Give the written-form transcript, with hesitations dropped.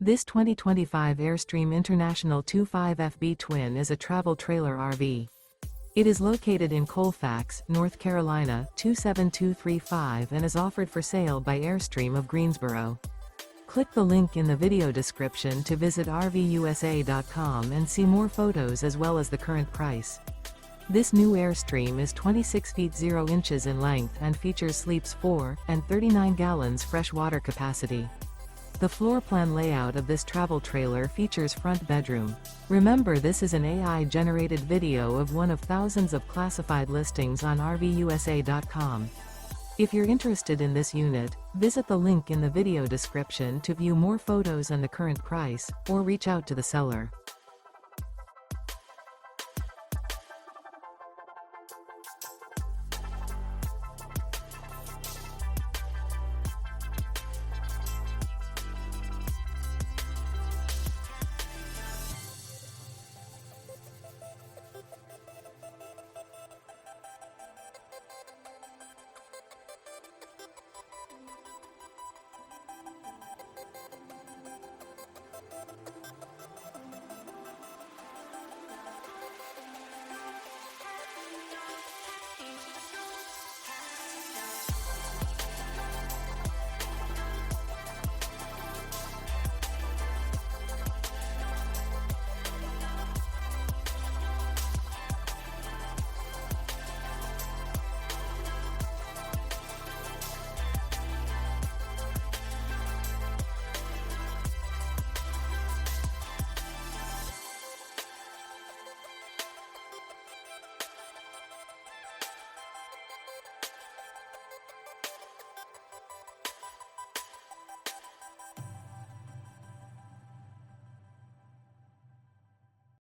This 2025 Airstream International 25FB Twin is a travel trailer RV. It is located in Colfax, North Carolina, 27235 and is offered for sale by Airstream of Greensboro. Click the link in the video description to visit RVUSA.com and see more photos as well as the current price. This new Airstream is 26 feet 0 inches in length and features sleeps 4 and 39 gallons fresh water capacity. The floor plan layout of this travel trailer features front bedroom. Remember, this is an AI-generated video of one of thousands of classified listings on RVUSA.com. If you're interested in this unit, visit the link in the video description to view more photos and the current price, or reach out to the seller.